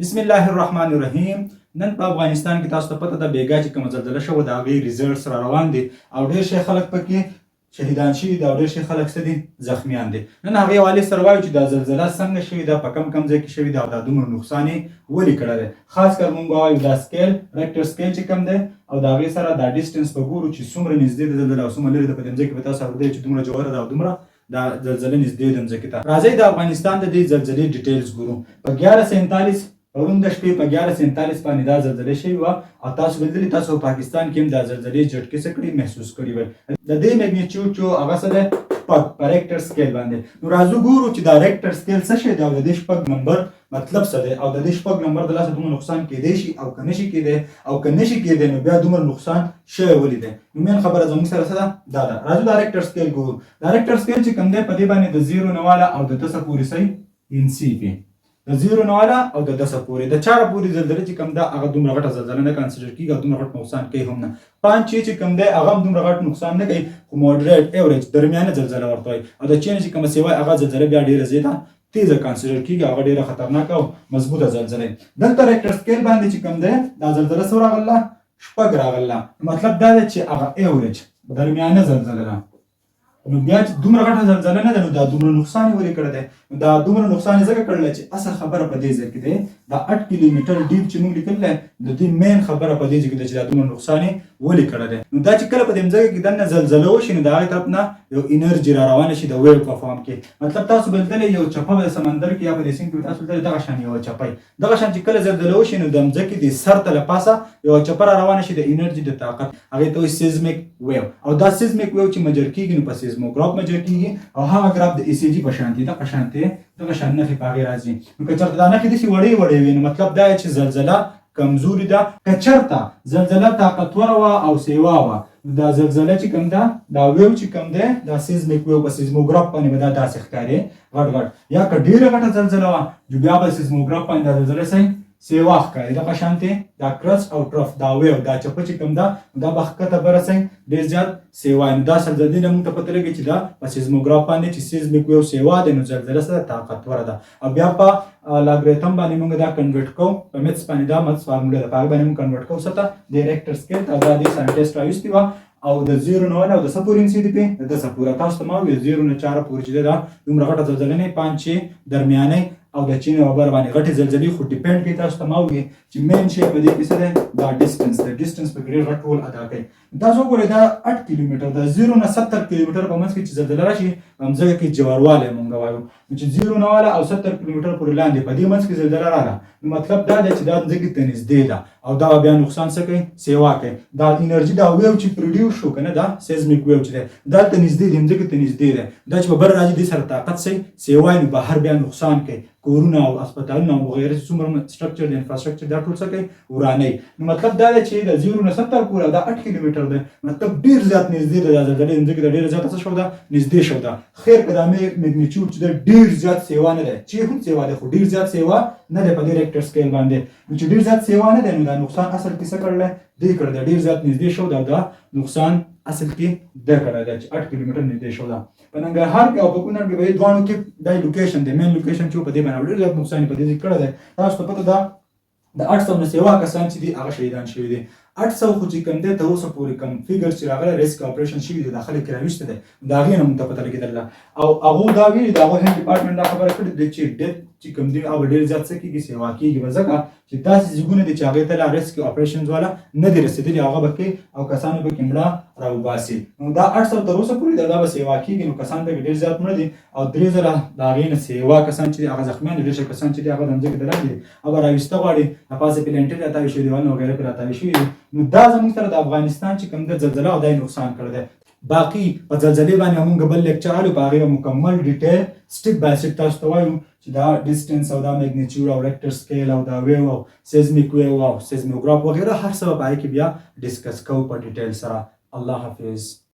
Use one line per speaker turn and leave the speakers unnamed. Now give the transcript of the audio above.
بسم الله الرحمن الرحیم. نن په افغانستان کې تاسو ته پته ده بیګا چې کومه زلزله شوه د هغې ریزلټس را روان دي او ډېر شي خلک پکې شهیدان شوي دي او ډېر شي خلک څه دي زخمیان دي. نن هغې حوالې سره وایو چې دا زلزله څنګه شوې ده، په کم ځای کې شوې ده او دا دومره نقصان یې ولې کړی دی. خاص کر موږ وایو دا سکیل ریکټر سکیل چې کوم دی او د هغې سره دا ډسټنس به ګورو چې څومره نږدې ده زلزله او څومره لرې ده. په دې ځای کې به تاسو اورېدلی چې دومره ژوره ده او دومره دا زلزله نږدې ده ځمکې ته. راځئ د افغانستان د دې زلزلې ډیټیلز ګورو. په 1147 پرون د شپې په 1147 باندې دا زلزله شوې وه او تاسو لیدلي تاسو په پاکستان کې هم دا زلزلې جټکې څه کړي محسوس کړي وی. د دې میګنیچیوډ چې هغه څه دی شپږ په ریکټر سکیل باندې. نو راځو ګورو چې دا ریکټر سکیل څه شی دی او د دې شپږ نمبر مطلب څه دی او د دې شپږ نمبر د لاسه دومره نقصان کیدی شي او که نشي کیدی او که نشي کیدی نو بیا دومره نقصان شوی ولې دی. نو مین خبره زموږ سره څه ده دا ده. راځو دا ریکټر سکیل ګورو. دا ریکټر سکیل چې کوم دی په دې باندې د 0 نه واله او د 10 پورې صحیح انسي پی د 0 نه واله او د 10 پورې د 4 پورې زلزله چې کوم ده هغه دومره غټه زلزله نه کنسیډر کېږي او دومره غټ نقصان کوي هم نه. 5 چې کوم دی هغه هم دومره غټ نقصان نه کوي خو موډریټ ایوریج درمیانه زلزله ورته وایي. او د چین چې کومه سیوای هغه زلزله بیا ډېره زیاته تیزه کنسیډر کېږي، هغه ډېره خطرناکه او مضبوطه زلزله. دلته ریکټر سکیل باندې چې کوم دی دا زلزله څو راغله؟ شپږ راغله. مطلب دا دی چې هغه ایوریج درمیانه زلزله ده. نو بیا چې دومره غټه زلزله نه ده نو دا دومره نقصان یې ولې کړی دی؟ دا دومره نقصان یې ځکه کړی چې اصل خبره په دې ځای کې دی دا 8 کیلومیټر ډیپ چې موږ لیکلی دی د دې مین خبره په دې ځای کې ده چې دا دومره نقصان یې ولې کړی دی. نو دا چې کله په دې ځای کې دننه زلزله وشي نو د هغې طرف نه یو انرژي را روانه شي د ویو په فارم کې. مطلب تاسو به لیدلی یو چپه به د سمندر کې یا په دې سیند کې به تاسو لیدلی دغه شان یوه چپه وي. دغه شان چې کله زلزله وشي نو د ځمکې د سر ته له پاسه یوه چپه را روانه شي د انرژي د طاقت، هغې ته وایي سیزمیک ویو. او دا سیزمیک ویو چې مجر کېږي نو په سیزموګراف مجر کېږي او هغه ګراف د ای سی جي په شان دي دغه شان دی دغه شان نښې په هغې راځي. نو که چېرته دا نښې داسې وړې وړې وي نو مطلب دا چې زلزله کمزوري ده. که چېرته زلزله طاقتوره وه او سیوا وه دا زلزله چې کوم ده دا ویو چې کوم دی دا سیزمیک ویو په سیزموګراف باندې به دا داسې ښکاري غټ غټ. یا که ډېره غټه زلزله وه نو بیا به سیزموګراف باندې دا زلزله صحیح سیوا ښکاري دغه شانتې دا کرسټ او ټرف دا ویو دا چپه چې کوم ده دا به ښکته بره صحیح ډېر زیات سیوا نو دا زلزلې نه موږ ته پته لګي چې دا په سیزموګراف باندې چې سیزمیک ویو سیوا دی نو زلزله څه ده طاقتوره ده. او بیا په لاګریتم باندې موږ دا کنورټ کوو په میتس باندې دا میتس فارموله ده په هغې باندې موږ کنورټ کوو څه ته د ریکټر سکیل ته. دا دې ساینټسټ راویستې وه او د 0 نه واله او د څه پورې انسي دي پې د 10 پورې. تاسو ته ما وویل 0 نه 4 پورې چې دی دا دومره غټه زلزله نه 5 چې درمیانی او د چین او بر باندې غټې زلزلې خو ډیپینډ کوي. تاسو ته ما وویل چې مین شی په دې کې څه دی دا ډسټنس دی. ډسټنس په ډېر غټ رول ادا کوي. تاسو وګورئ دا 8 کیلومیټر د 0 نه 70 کیلومیټر په منځ کې چې زلزله راشي په همځکه کې ژوروالی مونږ وایو چې 0 نه واله او 70 کیلومیټر پورې لاندې په دې منځ کې زلزله راغله نو مطلب دا دی چې دا ځمکې ته نږدې ده او دا بیا نقصان څه کوي سیوا کوي. دا انرژي دا ویو چې پروډیوس شو که نه دا سیزمیک ویو چې دی دلته نږدې دی ځمکې ته نږدې دی دا چې په بر راځي دې سره طاقت صحیح سیوا نو بهر بیا نقصان کوي. کورونه او هسپتالونه او وغیره څومره سټرکچر د انفراسټرکچر دا ټول څه کوي ورانوي. نو مطلب دا دی چې د 0 نه 70 پورې دا 8 کیلومیټر دی مطلب ډېر زیات نږدې ده دا زلزلې ځمکې ته ډېره زیاته څه شو ده نږدې شو ده. خیر که دا میګنیچیوډ چې دی ډېر زیات سیوا نه دی چې هم سیوا دی خو ډېر زیات سیوا نه دی په دې ریکټر سکیل باندې. نو چې ډېر زیات سیوا نه دی نو دا نقصان اصل کې څه کړلی دی کړی دی ډېر زیات نږدې شو ده دا نقصان اصل کې ده کړی دی چې 8 کیلومیټر نږدې شو ده. په ننګرهار کې او په کونړ کې به دواړو کې دا لوکیشن دی مین لوکیشن چې په دې باندې ډېر زیات نقصان په دې ځای کړی دی. تاسو ته پته ده د 800 نه سیوا کسان چې دي هغه شهیدان شوي دي. 800 خو چې کوم دی تر اوسه پورې کوم فیګر چې راغلی ریسک اپریشن شوي دي دا خلک یې راویستی دی د هغې نه موږ ته پته لګېدله او هغو دا ویلي د هغو هیلث ډپارټمنټ دا خبره کړې ده چې ډیت چې کوم دی هغه ډېر زیات څه کېږي سیوا کېږي به ځکه چې داسې ځایونه دي چې هغې ته لا ریسک اپریشنز والا نه دي رسېدلي هغه به کوي او کسان به پکې مړه راوباسي. نو دا 800 تر اوسه پورې دا به سیوا کېږي نو کسان به ډېر زیات مړه دي او 3000 د هغې نه سیوا کسان چې دي هغه زخمیان دي ډېر شه کسان چې دي هغه د ځمکې د لاندې دي هغه راویسته غواړي د پاسه پې لینټر راتاوي شوي دي او وغیره پې راتاوي شوي دي. نو دا زموږ سره د افغانستان چې کوم د زلزله او دا یې نقصان کړی دی. باقي په زلزلې باندې موږ بل لیکچر الو په هغې به مکمل ډیټیل سټپ بای سټپ تاسو ته وایو چې دا ډسټنس او دا میګنیچیوډ او ریکټر سکیل او دا ویو او سیزمیک ویو او سیزموګراف وغیره هر څه به په هغې کې بیا ډسکس کوو په ډیټیل سره. الله حافظ.